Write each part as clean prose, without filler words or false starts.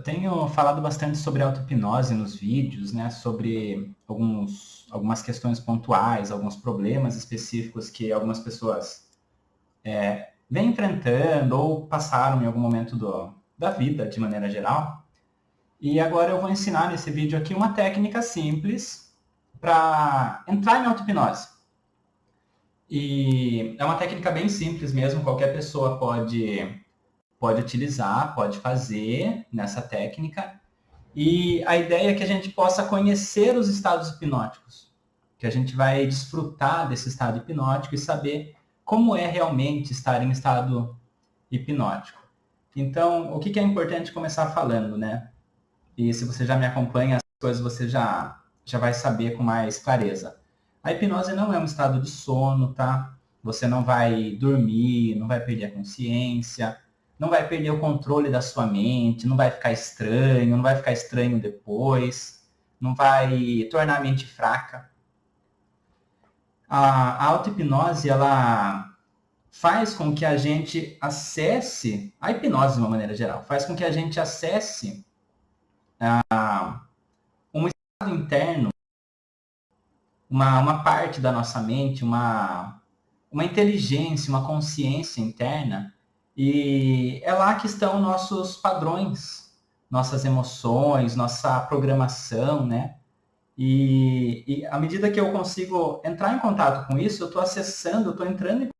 Eu tenho falado bastante sobre auto-hipnose nos vídeos, né? Sobre algumas questões pontuais, alguns problemas específicos que algumas pessoas vêm enfrentando ou passaram em algum momento da vida, de maneira geral. E agora eu vou ensinar nesse vídeo aqui uma técnica simples para entrar em auto-hipnose. E é uma técnica bem simples mesmo, qualquer pessoa pode utilizar, pode fazer nessa técnica. E a ideia é que a gente possa conhecer os estados hipnóticos, que a gente vai desfrutar desse estado hipnótico e saber como é realmente estar em estado hipnótico. Então, o que é importante começar falando, né? E se você já me acompanha, as coisas você já vai saber com mais clareza. A hipnose não é um estado de sono, tá? Você não vai dormir, não vai perder a consciência, não vai perder o controle da sua mente, não vai ficar estranho, não vai ficar estranho depois, não vai tornar a mente fraca. A auto-hipnose, ela faz com que a gente acesse, a hipnose de uma maneira geral, faz com que a gente acesse um estado interno, uma parte da nossa mente, uma inteligência, uma consciência interna, e é lá que estão nossos padrões, nossas emoções, nossa programação, né? E à medida que eu consigo entrar em contato com isso, eu estou acessando, eu estou entrando em coisas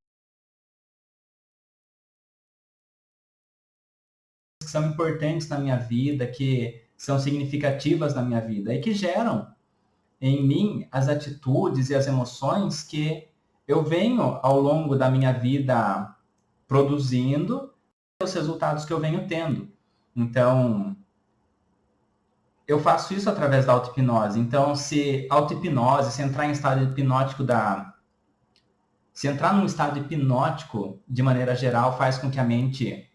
que são importantes na minha vida, que são significativas na minha vida e que geram em mim as atitudes e as emoções que eu venho ao longo da minha vida produzindo, os resultados que eu venho tendo. Então, eu faço isso através da auto-hipnose. Então, se auto-hipnose, se entrar em estado hipnótico se entrar num estado hipnótico de maneira geral faz com que a mente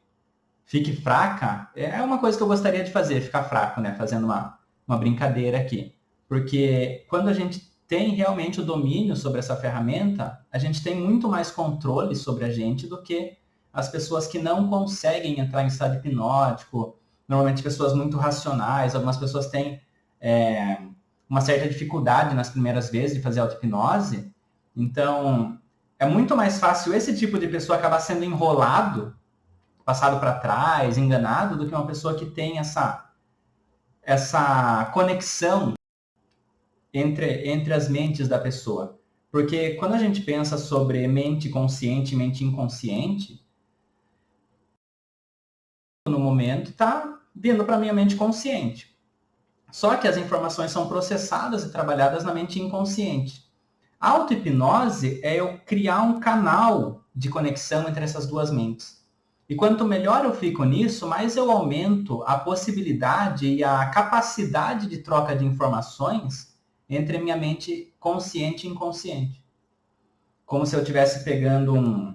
fique fraca, é uma coisa que eu gostaria de fazer, ficar fraco, né? Fazendo uma brincadeira aqui. Porque quando a gente tem realmente o domínio sobre essa ferramenta, a gente tem muito mais controle sobre a gente do que as pessoas que não conseguem entrar em estado hipnótico, normalmente pessoas muito racionais, algumas pessoas têm uma certa dificuldade nas primeiras vezes de fazer auto-hipnose, então é muito mais fácil esse tipo de pessoa acabar sendo enrolado, passado para trás, enganado, do que uma pessoa que tem essa conexão entre as mentes da pessoa. Porque quando a gente pensa sobre mente consciente e mente inconsciente, no momento está vindo para a minha mente consciente. Só que as informações são processadas e trabalhadas na mente inconsciente. A auto-hipnose é eu criar um canal de conexão entre essas duas mentes. E quanto melhor eu fico nisso, mais eu aumento a possibilidade e a capacidade de troca de informações entre a minha mente consciente e inconsciente. Como se eu estivesse pegando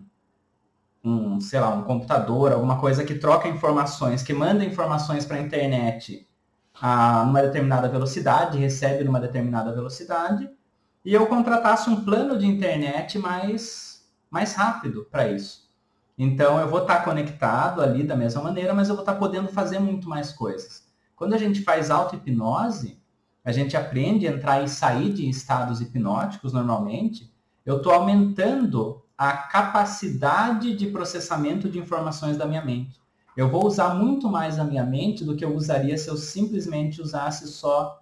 sei lá, um computador, alguma coisa que troca informações, que manda informações para a internet numa determinada velocidade, recebe numa determinada velocidade, e eu contratasse um plano de internet mais rápido para isso. Então, eu vou estar conectado ali da mesma maneira, mas eu vou estar podendo fazer muito mais coisas. Quando a gente faz auto-hipnose, a gente aprende a entrar e sair de estados hipnóticos normalmente, eu estou aumentando a capacidade de processamento de informações da minha mente. Eu vou usar muito mais a minha mente do que eu usaria se eu simplesmente usasse só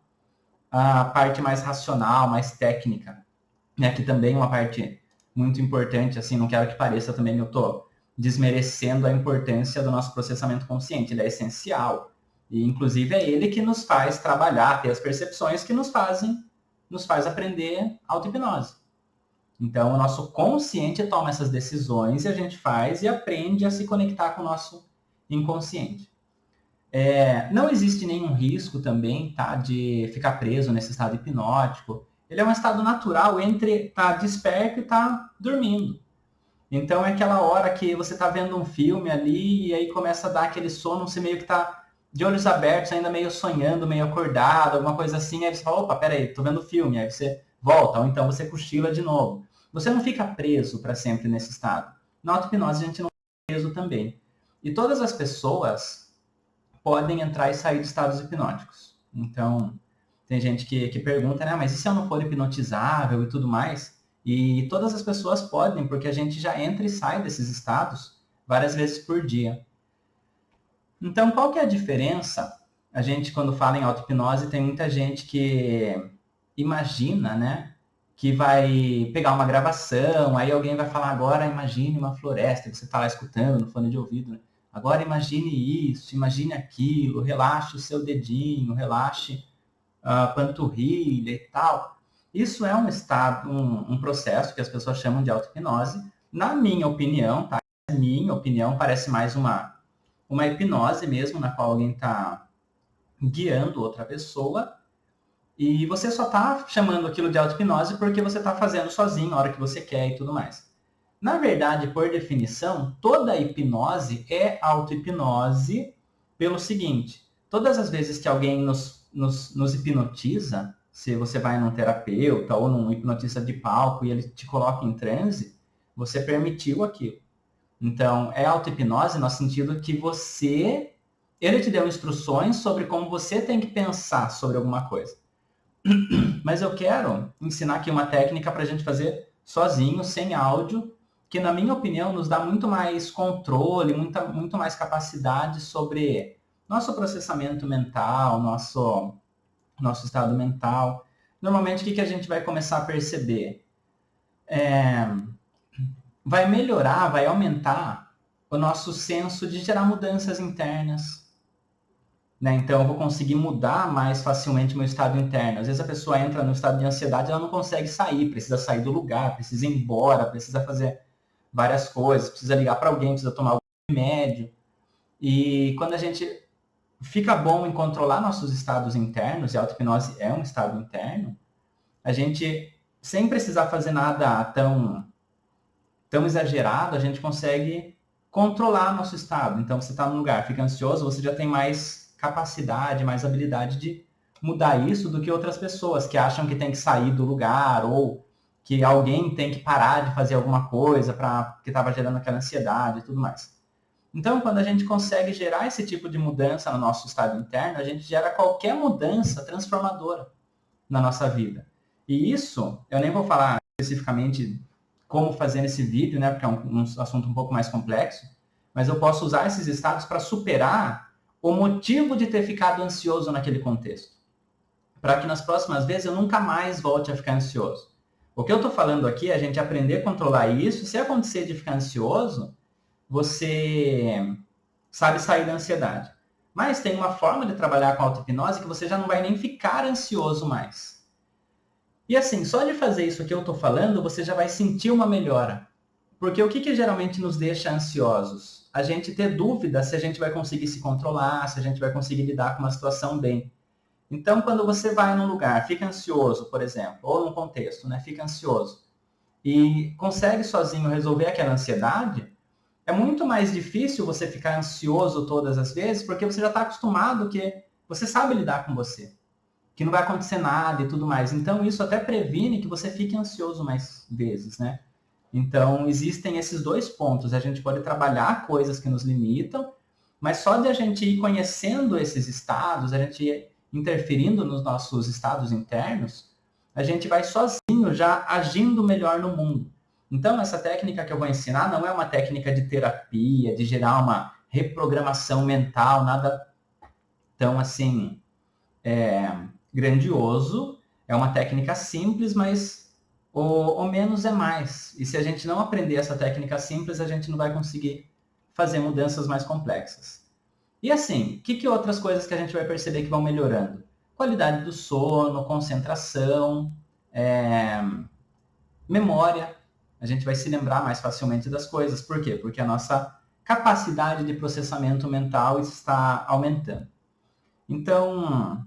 a parte mais racional, mais técnica, né? Que também é uma parte muito importante, assim, não quero que pareça também que eu estou desmerecendo a importância do nosso processamento consciente, ele é essencial. E, inclusive, é ele que nos faz trabalhar, ter as percepções que nos faz aprender auto-hipnose. Então, o nosso consciente toma essas decisões e a gente faz e aprende a se conectar com o nosso inconsciente. Não existe nenhum risco também, tá, de ficar preso nesse estado hipnótico. Ele é um estado natural entre estar desperto e estar dormindo. Então, é aquela hora que você está vendo um filme ali e aí começa a dar aquele sono, você meio que está de olhos abertos, ainda meio sonhando, meio acordado, alguma coisa assim, aí você fala, opa, peraí, estou vendo filme, aí você volta, ou então você cochila de novo. Você não fica preso para sempre nesse estado. Na auto-hipnose a gente não fica preso também. E todas as pessoas podem entrar e sair de estados hipnóticos. Então, tem gente que pergunta, né, mas e se eu não for hipnotizável e tudo mais? E todas as pessoas podem, porque a gente já entra e sai desses estados várias vezes por dia. Então, qual que é a diferença? A gente, quando fala em auto-hipnose, tem muita gente que imagina, né, que vai pegar uma gravação, aí alguém vai falar, agora imagine uma floresta, que você está lá escutando no fone de ouvido, né? Agora imagine isso, imagine aquilo, relaxe o seu dedinho, relaxe a panturrilha e tal. Isso é um estado, um processo que as pessoas chamam de auto-hipnose. Na minha opinião, tá? Minha opinião, parece mais uma hipnose mesmo, na qual alguém está guiando outra pessoa e você só está chamando aquilo de auto-hipnose porque você está fazendo sozinho, a hora que você quer e tudo mais. Na verdade, por definição, toda hipnose é auto-hipnose pelo seguinte, todas as vezes que alguém nos hipnotiza, se você vai num terapeuta ou num hipnotista de palco e ele te coloca em transe, você permitiu aquilo. Então, é auto-hipnose no sentido que ele te deu instruções sobre como você tem que pensar sobre alguma coisa. Mas eu quero ensinar aqui uma técnica para a gente fazer sozinho, sem áudio, que na minha opinião nos dá muito mais controle, muito mais capacidade sobre nosso processamento mental, nosso estado mental. Normalmente, o que a gente vai começar a perceber? Vai melhorar, vai aumentar o nosso senso de gerar mudanças internas. Né? Então, eu vou conseguir mudar mais facilmente meu estado interno. Às vezes a pessoa entra no estado de ansiedade, ela não consegue sair, precisa sair do lugar, precisa ir embora, precisa fazer várias coisas, precisa ligar para alguém, precisa tomar algum remédio. E quando a gente fica bom em controlar nossos estados internos, e a auto-hipnose é um estado interno, a gente, sem precisar fazer nada tão exagerado, a gente consegue controlar nosso estado. Então, você está num lugar, fica ansioso, você já tem mais capacidade, mais habilidade de mudar isso do que outras pessoas que acham que tem que sair do lugar ou que alguém tem que parar de fazer alguma coisa que estava gerando aquela ansiedade e tudo mais. Então, quando a gente consegue gerar esse tipo de mudança no nosso estado interno, a gente gera qualquer mudança transformadora na nossa vida. E isso, eu nem vou falar especificamente como fazer nesse vídeo, né, porque é um assunto um pouco mais complexo, mas eu posso usar esses estados para superar o motivo de ter ficado ansioso naquele contexto. Para que nas próximas vezes eu nunca mais volte a ficar ansioso. O que eu estou falando aqui é a gente aprender a controlar isso. Se acontecer de ficar ansioso, você sabe sair da ansiedade. Mas tem uma forma de trabalhar com a auto-hipnose que você já não vai nem ficar ansioso mais. E assim, só de fazer isso que eu estou falando, você já vai sentir uma melhora. Porque o que geralmente nos deixa ansiosos? A gente ter dúvida se a gente vai conseguir se controlar, se a gente vai conseguir lidar com uma situação bem. Então, quando você vai num lugar, fica ansioso, por exemplo, ou num contexto, né, fica ansioso, e consegue sozinho resolver aquela ansiedade, é muito mais difícil você ficar ansioso todas as vezes, porque você já está acostumado que você sabe lidar com você, que não vai acontecer nada e tudo mais. Então, isso até previne que você fique ansioso mais vezes, né? Então, existem esses dois pontos. A gente pode trabalhar coisas que nos limitam, mas só de a gente ir conhecendo esses estados, a gente ir interferindo nos nossos estados internos, a gente vai sozinho já agindo melhor no mundo. Então, essa técnica que eu vou ensinar não é uma técnica de terapia, de gerar uma reprogramação mental, nada tão assim grandioso. É uma técnica simples, mas o menos é mais. E se a gente não aprender essa técnica simples, a gente não vai conseguir fazer mudanças mais complexas. E assim, o que outras coisas que a gente vai perceber que vão melhorando? Qualidade do sono, concentração, memória. A gente vai se lembrar mais facilmente das coisas. Por quê? Porque a nossa capacidade de processamento mental está aumentando. Então,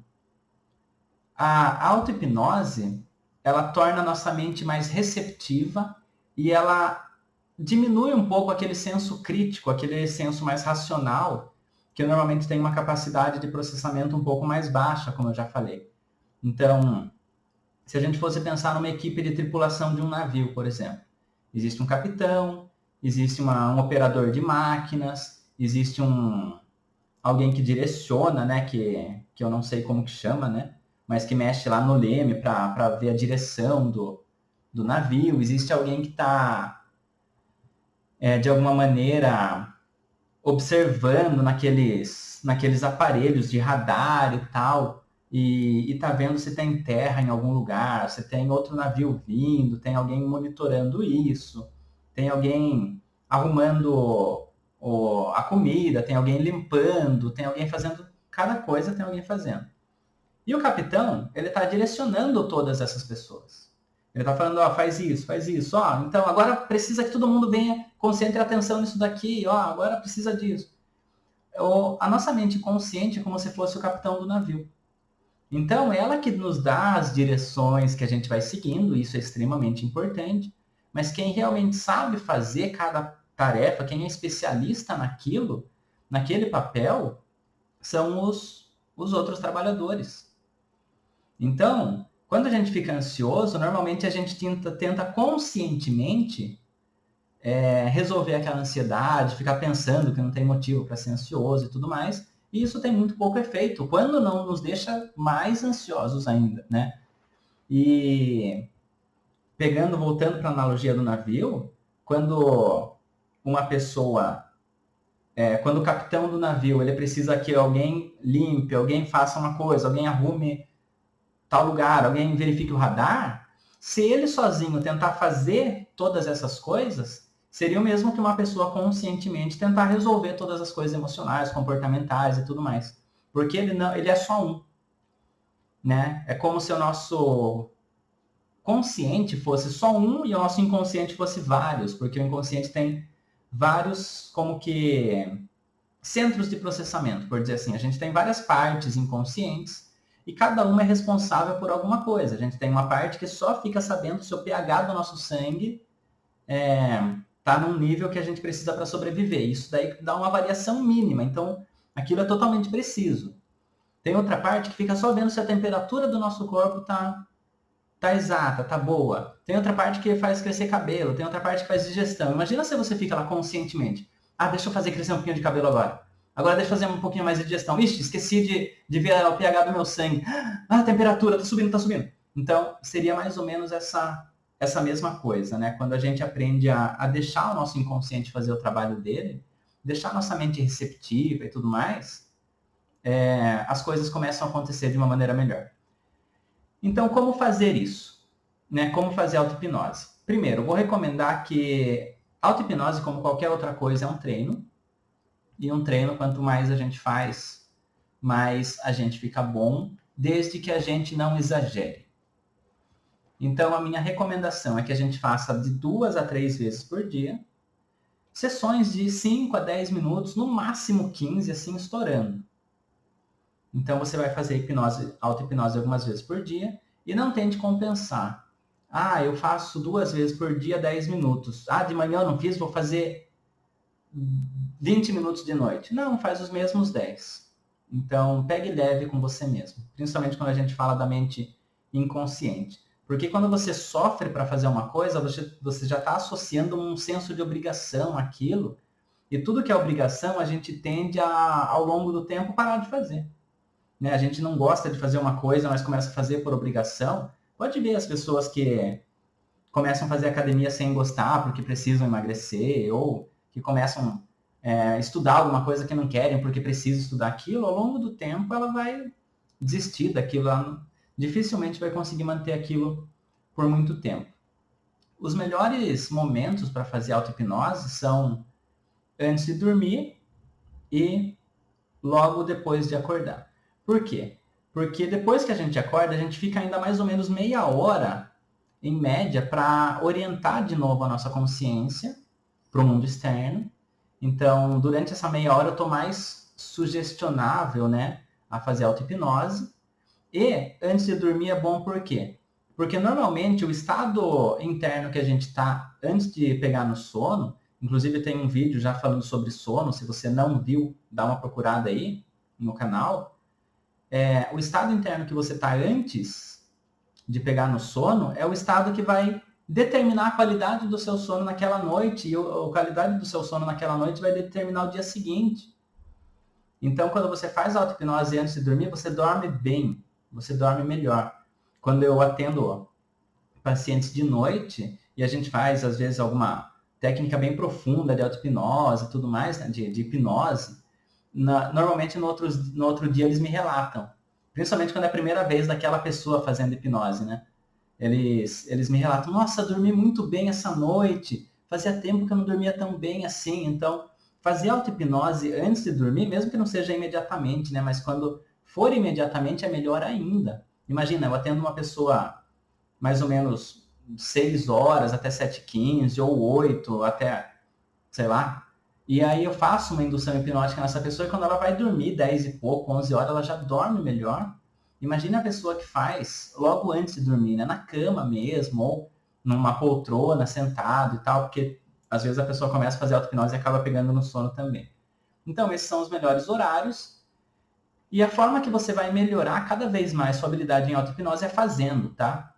a auto-hipnose, ela torna a nossa mente mais receptiva e ela diminui um pouco aquele senso crítico, aquele senso mais racional, que normalmente tem uma capacidade de processamento um pouco mais baixa, como eu já falei. Então, se a gente fosse pensar numa equipe de tripulação de um navio, por exemplo, existe um capitão, existe um operador de máquinas, existe um alguém que direciona, né, que eu não sei como que chama, né, mas que mexe lá no leme para ver a direção do navio. Existe alguém que está, de alguma maneira, observando naqueles aparelhos de radar e tal, e tá vendo se tem terra em algum lugar, se tem outro navio vindo, tem alguém monitorando isso, tem alguém arrumando a comida, tem alguém limpando, tem alguém fazendo cada coisa, tem alguém fazendo. E o capitão, ele está direcionando todas essas pessoas. Ele está falando, ó, faz isso, ó, então agora precisa que todo mundo venha, concentre a atenção nisso daqui, ó, agora precisa disso. A nossa mente consciente é como se fosse o capitão do navio. Então, ela que nos dá as direções que a gente vai seguindo, isso é extremamente importante, mas quem realmente sabe fazer cada tarefa, quem é especialista naquilo, naquele papel, são os outros trabalhadores. Então, quando a gente fica ansioso, normalmente a gente tenta conscientemente resolver aquela ansiedade, ficar pensando que não tem motivo para ser ansioso e tudo mais, e isso tem muito pouco efeito, quando não nos deixa mais ansiosos ainda, né? E voltando para a analogia do navio, quando uma pessoa, quando o capitão do navio, ele precisa que alguém limpe, alguém faça uma coisa, alguém arrume tal lugar, alguém verifique o radar, se ele sozinho tentar fazer todas essas coisas, seria o mesmo que uma pessoa conscientemente tentar resolver todas as coisas emocionais, comportamentais e tudo mais. Porque ele é só um. Né? É como se o nosso consciente fosse só um e o nosso inconsciente fosse vários, porque o inconsciente tem vários, como que, centros de processamento, por dizer assim. A gente tem várias partes inconscientes e cada uma é responsável por alguma coisa. A gente tem uma parte que só fica sabendo se o pH do nosso sangue está num nível que a gente precisa para sobreviver. Isso daí dá uma variação mínima, então aquilo é totalmente preciso. Tem outra parte que fica só vendo se a temperatura do nosso corpo tá exata, tá boa. Tem outra parte que faz crescer cabelo, tem outra parte que faz digestão. Imagina se você fica lá conscientemente. Ah, deixa eu fazer crescer um pouquinho de cabelo agora. Agora deixa eu fazer um pouquinho mais de digestão. Ixi, esqueci de ver o pH do meu sangue. Ah, a temperatura tá subindo, tá subindo. Então, seria mais ou menos essa mesma coisa, né? Quando a gente aprende a deixar o nosso inconsciente fazer o trabalho dele, deixar a nossa mente receptiva e tudo mais, as coisas começam a acontecer de uma maneira melhor. Então, como fazer isso? Né? Como fazer auto-hipnose? Primeiro, eu vou recomendar que auto-hipnose, como qualquer outra coisa, é um treino. E um treino, quanto mais a gente faz, mais a gente fica bom, desde que a gente não exagere. Então, a minha recomendação é que a gente faça de 2 a 3 vezes por dia, sessões de 5 a 10 minutos, no máximo 15, assim, estourando. Então, você vai fazer auto-hipnose algumas vezes por dia e não tente compensar. Ah, eu faço 2 vezes por dia, 10 minutos. Ah, de manhã eu não fiz, vou fazer 20 minutos de noite. Não, faz os mesmos 10. Então, pegue leve com você mesmo. Principalmente quando a gente fala da mente inconsciente. Porque quando você sofre para fazer uma coisa, você já está associando um senso de obrigação àquilo. E tudo que é obrigação, a gente tende ao longo do tempo, parar de fazer. Né? A gente não gosta de fazer uma coisa, mas começa a fazer por obrigação. Pode ver as pessoas que começam a fazer academia sem gostar, porque precisam emagrecer, ou que começam a estudar alguma coisa que não querem, porque precisam estudar aquilo. Ao longo do tempo, ela vai desistir daquilo. Ela dificilmente vai conseguir manter aquilo por muito tempo. Os melhores momentos para fazer auto-hipnose são antes de dormir e logo depois de acordar. Por quê? Porque depois que a gente acorda, a gente fica ainda mais ou menos meia hora, em média, para orientar de novo a nossa consciência para o mundo externo. Então, durante essa meia hora, eu estou mais sugestionável, né, a fazer auto-hipnose. E antes de dormir é bom por quê? Porque normalmente o estado interno que a gente está antes de pegar no sono, inclusive tem um vídeo já falando sobre sono, se você não viu, dá uma procurada aí no canal. O estado interno que você está antes de pegar no sono é o estado que vai determinar a qualidade do seu sono naquela noite, e a qualidade do seu sono naquela noite vai determinar o dia seguinte. Então, quando você faz auto-hipnose antes de dormir, você dorme bem, você dorme melhor. Quando eu atendo pacientes de noite, e a gente faz, às vezes, alguma técnica bem profunda de auto-hipnose e tudo mais, né, de hipnose, normalmente no outro dia eles me relatam. Principalmente quando é a primeira vez daquela pessoa fazendo hipnose, né? Eles me relatam, nossa, dormi muito bem essa noite, fazia tempo que eu não dormia tão bem assim. Então, fazer auto-hipnose antes de dormir, mesmo que não seja imediatamente, né? Mas quando for imediatamente é melhor ainda. Imagina, eu atendo uma pessoa mais ou menos 6 horas até 7h15, ou 8 até, sei lá. E aí eu faço uma indução hipnótica nessa pessoa e quando ela vai dormir 10 e pouco, 11 horas, ela já dorme melhor. Imagina a pessoa que faz logo antes de dormir, né? Na cama mesmo, ou numa poltrona, sentado e tal, porque às vezes a pessoa começa a fazer auto-hipnose e acaba pegando no sono também. Então, esses são os melhores horários. E a forma que você vai melhorar cada vez mais sua habilidade em auto-hipnose é fazendo, tá?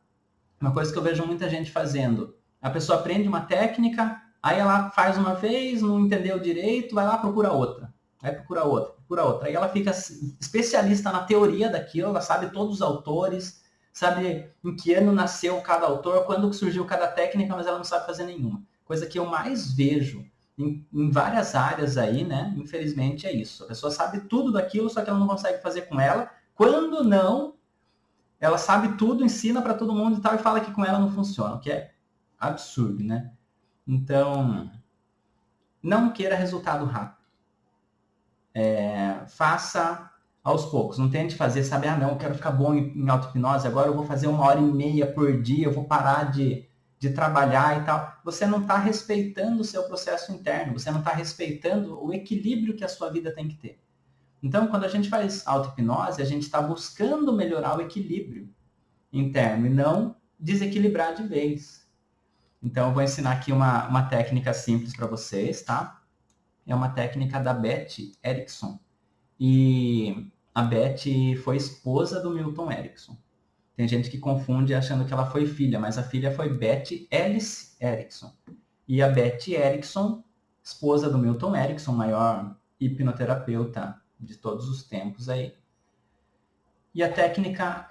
Uma coisa que eu vejo muita gente fazendo. A pessoa aprende uma técnica, aí ela faz uma vez, não entendeu direito, vai lá, procura outra. Aí procura outra, procura outra. Aí ela fica especialista na teoria daquilo, ela sabe todos os autores, sabe em que ano nasceu cada autor, quando surgiu cada técnica, mas ela não sabe fazer nenhuma. Coisa que eu mais vejo em várias áreas aí, né? Infelizmente é isso. A pessoa sabe tudo daquilo, só que ela não consegue fazer com ela. Quando não, ela sabe tudo, ensina para todo mundo e tal, e fala que com ela não funciona, o que é absurdo, né? Então, não queira resultado rápido. Faça aos poucos. Não tente fazer, sabe, não, eu quero ficar bom em auto-hipnose, agora eu vou fazer 1h30 por dia, eu vou parar de trabalhar e tal. Você não está respeitando o seu processo interno, você não está respeitando o equilíbrio que a sua vida tem que ter. Então, quando a gente faz auto-hipnose, a gente está buscando melhorar o equilíbrio interno e não desequilibrar de vez. Então, eu vou ensinar aqui uma técnica simples para vocês, tá? É uma técnica da Beth Erickson. E a Beth foi esposa do Milton Erickson. Tem gente que confunde achando que ela foi filha, mas a filha foi Beth Alice Erickson. E a Beth Erickson, esposa do Milton Erickson, maior hipnoterapeuta de todos os tempos aí. E a técnica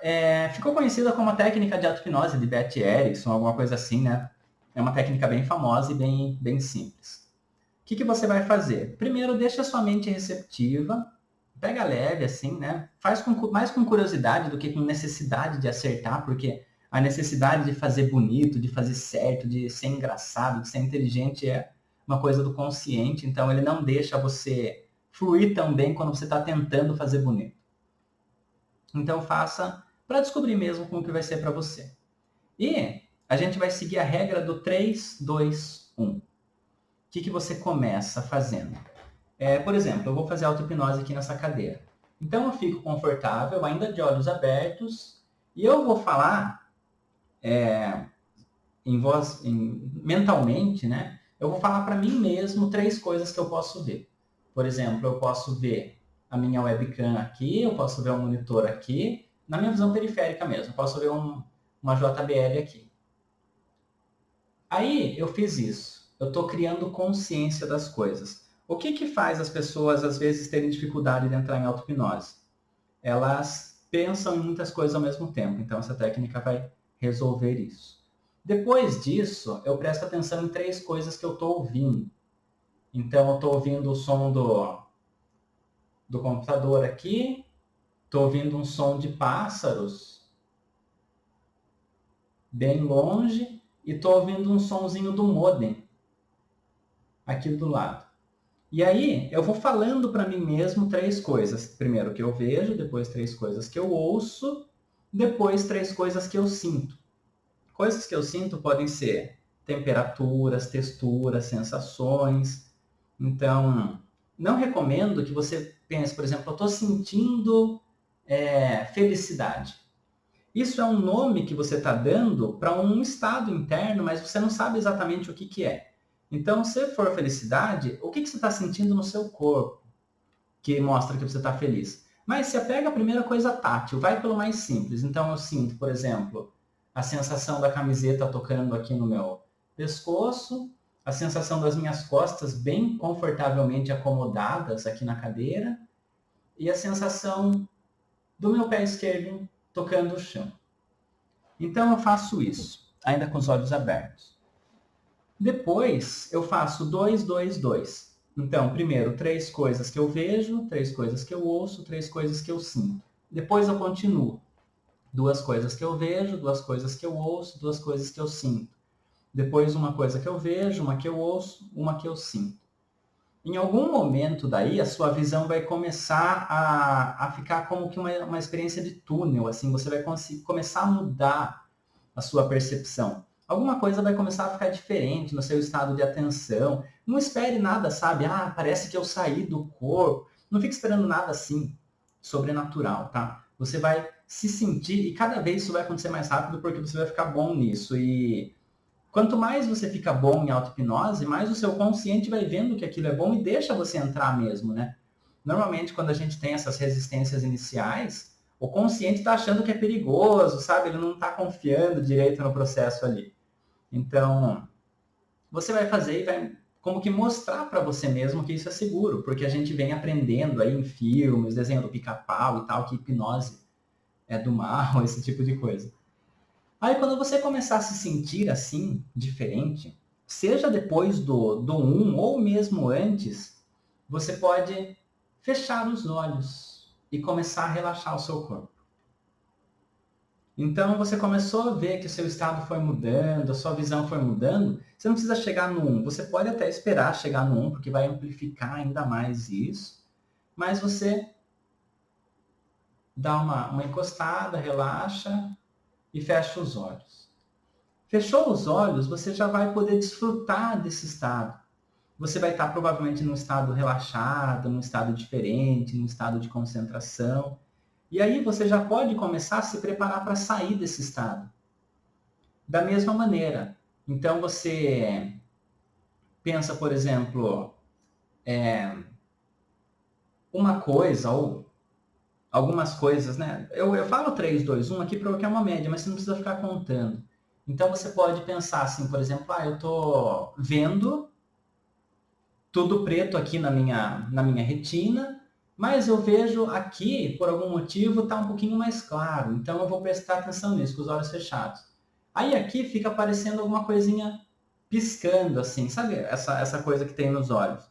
ficou conhecida como a técnica de auto-hipnose de Beth Erickson, alguma coisa assim, né? É uma técnica bem famosa e bem simples. O que você vai fazer? Primeiro, deixa a sua mente receptiva, pega leve, assim, né? Faz mais com curiosidade do que com necessidade de acertar, porque a necessidade de fazer bonito, de fazer certo, de ser engraçado, de ser inteligente é uma coisa do consciente, então ele não deixa você fluir tão bem quando você está tentando fazer bonito. Então faça para descobrir mesmo como que vai ser para você. E a gente vai seguir a regra do 3, 2, 1. O que você começa fazendo? Por exemplo, eu vou fazer auto-hipnose aqui nessa cadeira. Então eu fico confortável, ainda de olhos abertos, e eu vou falar mentalmente, né? Eu vou falar para mim mesmo 3 coisas que eu posso ver. Por exemplo, eu posso ver a minha webcam aqui, eu posso ver um monitor aqui, na minha visão periférica mesmo, eu posso ver uma JBL aqui. Aí eu fiz isso, eu estou criando consciência das coisas. O que faz as pessoas, às vezes, terem dificuldade de entrar em auto-hipnose? Elas pensam em muitas coisas ao mesmo tempo, então essa técnica vai resolver isso. Depois disso, eu presto atenção em 3 coisas que eu estou ouvindo. Então, eu estou ouvindo o som do computador aqui, estou ouvindo um som de pássaros bem longe e estou ouvindo um sonzinho do modem aqui do lado. E aí, eu vou falando para mim mesmo 3 coisas. Primeiro que eu vejo, depois 3 coisas que eu ouço, depois 3 coisas que eu sinto. Coisas que eu sinto podem ser temperaturas, texturas, sensações. Então, não recomendo que você pense, por exemplo, eu estou sentindo felicidade. Isso é um nome que você está dando para um estado interno, mas você não sabe exatamente o que é. Então, se for felicidade, o que você está sentindo no seu corpo que mostra que você está feliz? Mas se apega a primeira coisa tátil, vai pelo mais simples. Então, eu sinto, por exemplo, a sensação da camiseta tocando aqui no meu pescoço, a sensação das minhas costas bem confortavelmente acomodadas aqui na cadeira, e a sensação do meu pé esquerdo tocando o chão. Então eu faço isso, ainda com os olhos abertos. Depois eu faço 2, 2, 2. Então, primeiro, 3 coisas que eu vejo, 3 coisas que eu ouço, 3 coisas que eu sinto. Depois eu continuo. 2 coisas que eu vejo, 2 coisas que eu ouço, 2 coisas que eu sinto. Depois uma coisa que eu vejo, uma que eu ouço, uma que eu sinto. Em algum momento daí, a sua visão vai começar a ficar como que uma experiência de túnel, assim, você vai começar a mudar a sua percepção. Alguma coisa vai começar a ficar diferente no seu estado de atenção. Não espere nada, sabe? Ah, parece que eu saí do corpo. Não fique esperando nada assim, sobrenatural, tá? Você vai se sentir, e cada vez isso vai acontecer mais rápido porque você vai ficar bom nisso. E quanto mais você fica bom em auto-hipnose, mais o seu consciente vai vendo que aquilo é bom e deixa você entrar mesmo, né? Normalmente, quando a gente tem essas resistências iniciais, o consciente está achando que é perigoso, sabe? Ele não está confiando direito no processo ali. Então, você vai fazer e vai como que mostrar para você mesmo que isso é seguro, porque a gente vem aprendendo aí em filmes, desenho do pica-pau e tal, que hipnose é do mal, esse tipo de coisa. Aí quando você começar a se sentir assim, diferente, seja depois do 1 ou mesmo antes, você pode fechar os olhos e começar a relaxar o seu corpo. Então você começou a ver que o seu estado foi mudando, a sua visão foi mudando, você não precisa chegar no 1. Você pode até esperar chegar no 1, porque vai amplificar ainda mais isso, mas você dá uma encostada, relaxa e fecha os olhos. Fechou os olhos, você já vai poder desfrutar desse estado. Você vai estar provavelmente num estado relaxado, num estado diferente, num estado de concentração. E aí você já pode começar a se preparar para sair desse estado. Da mesma maneira. Então você pensa, por exemplo, uma coisa ou algumas coisas, né? Eu falo 3, 2, 1 aqui porque é uma média, mas você não precisa ficar contando. Então você pode pensar assim, por exemplo, eu estou vendo tudo preto aqui na minha retina, mas eu vejo aqui, por algum motivo, está um pouquinho mais claro. Então eu vou prestar atenção nisso, com os olhos fechados. Aí aqui fica aparecendo alguma coisinha piscando, assim, sabe? Essa coisa que tem nos olhos.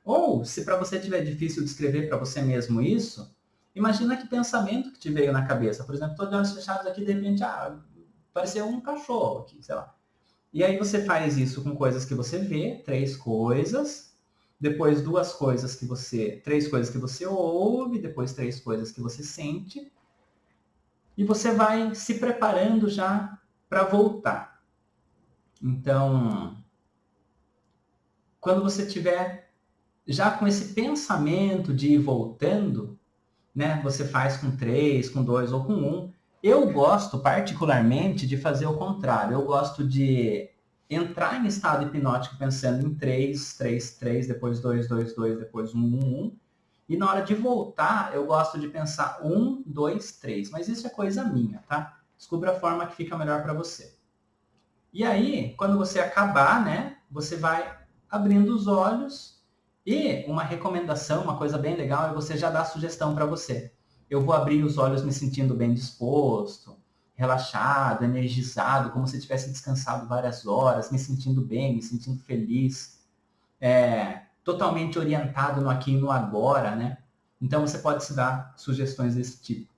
Ou, se para você tiver difícil descrever para você mesmo isso, imagina que pensamento que te veio na cabeça. Por exemplo, estou de olhos fechados aqui, de repente, apareceu um cachorro aqui, sei lá. E aí você faz isso com coisas que você vê, 3 coisas, depois 2 coisas que você, 3 coisas que você ouve, depois 3 coisas que você sente, e você vai se preparando já para voltar. Então, quando você tiver já com esse pensamento de ir voltando, né, você faz com 3, com 2 ou com 1. Eu gosto particularmente de fazer o contrário. Eu gosto de entrar em estado hipnótico pensando em 3, 3, 3, depois 2, 2, 2, depois 1, 1, 1. E na hora de voltar, eu gosto de pensar 1, 2, 3. Mas isso é coisa minha, tá? Descubra a forma que fica melhor para você. E aí, quando você acabar, né, você vai abrindo os olhos e uma recomendação, uma coisa bem legal é você já dar sugestão para você. Eu vou abrir os olhos me sentindo bem disposto, relaxado, energizado, como se tivesse descansado várias horas, me sentindo bem, me sentindo feliz, totalmente orientado no aqui e no agora, né? Então você pode se dar sugestões desse tipo.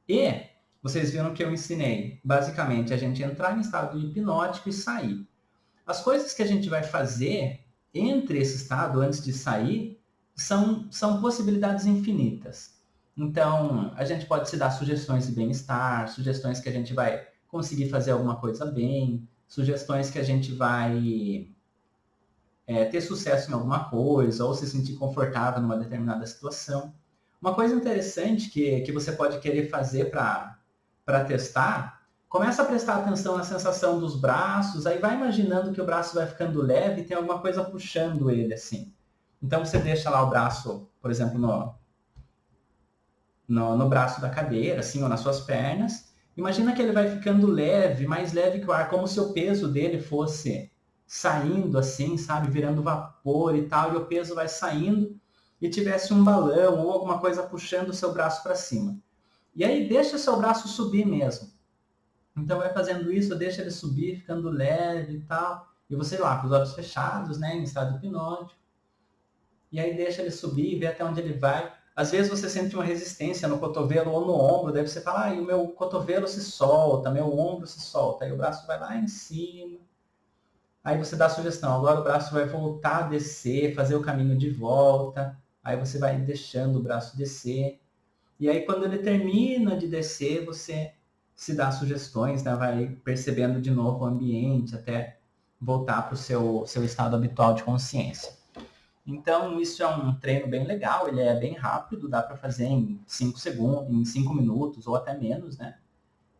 E vocês viram que eu ensinei, basicamente, a gente entrar em estado hipnótico e sair. As coisas que a gente vai fazer entre esse estado, antes de sair, são possibilidades infinitas. Então, a gente pode se dar sugestões de bem-estar, sugestões que a gente vai conseguir fazer alguma coisa bem, sugestões que a gente vai ter sucesso em alguma coisa, ou se sentir confortável numa determinada situação. Uma coisa interessante que você pode querer fazer para testar, começa a prestar atenção na sensação dos braços, aí vai imaginando que o braço vai ficando leve e tem alguma coisa puxando ele, assim. Então você deixa lá o braço, por exemplo, no braço da cadeira, assim, ou nas suas pernas. Imagina que ele vai ficando leve, mais leve que o ar, como se o peso dele fosse saindo assim, sabe, virando vapor e tal, e o peso vai saindo, e tivesse um balão ou alguma coisa puxando o seu braço para cima. E aí deixa o seu braço subir mesmo. Então vai fazendo isso, deixa ele subir, ficando leve e tal. E você lá, com os olhos fechados, né, em estado hipnótico. E aí deixa ele subir, vê até onde ele vai. Às vezes você sente uma resistência no cotovelo ou no ombro, daí você fala, o meu cotovelo se solta, meu ombro se solta. Aí o braço vai lá em cima. Aí você dá a sugestão, agora o braço vai voltar a descer, fazer o caminho de volta. Aí você vai deixando o braço descer. E aí quando ele termina de descer, você se dá sugestões, né? Vai percebendo de novo o ambiente até voltar para o seu estado habitual de consciência. Então, isso é um treino bem legal, ele é bem rápido, dá para fazer em 5 segundos, em 5 minutos ou até menos, né?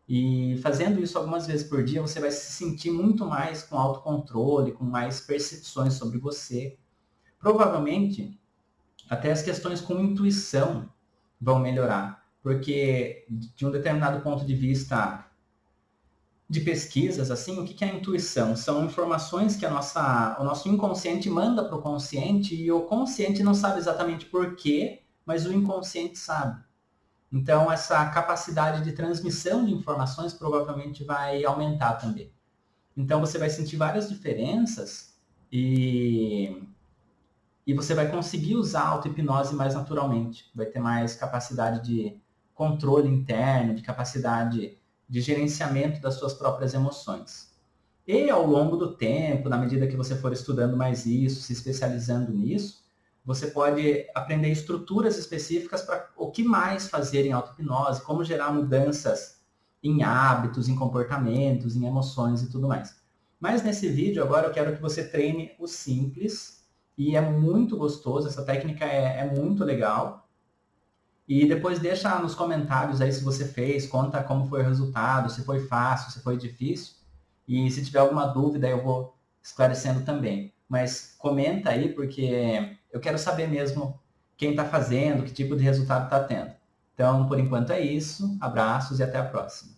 E fazendo isso algumas vezes por dia, você vai se sentir muito mais com autocontrole, com mais percepções sobre você. Provavelmente, até as questões com intuição vão melhorar, porque de um determinado ponto de vista de pesquisas, assim, o que é a intuição? São informações que o nosso inconsciente manda para o consciente e o consciente não sabe exatamente por quê, mas o inconsciente sabe. Então, essa capacidade de transmissão de informações provavelmente vai aumentar também. Então, você vai sentir várias diferenças e você vai conseguir usar a auto-hipnose mais naturalmente. Vai ter mais capacidade de controle interno, de capacidade de gerenciamento das suas próprias emoções. E ao longo do tempo, na medida que você for estudando mais isso, se especializando nisso, você pode aprender estruturas específicas para o que mais fazer em auto-hipnose, como gerar mudanças em hábitos, em comportamentos, em emoções e tudo mais. Mas nesse vídeo agora eu quero que você treine o simples, e é muito gostoso, essa técnica é muito legal. E depois deixa nos comentários aí se você fez, conta como foi o resultado, se foi fácil, se foi difícil. E se tiver alguma dúvida eu vou esclarecendo também. Mas comenta aí, porque eu quero saber mesmo quem está fazendo, que tipo de resultado está tendo. Então, por enquanto é isso. Abraços e até a próxima.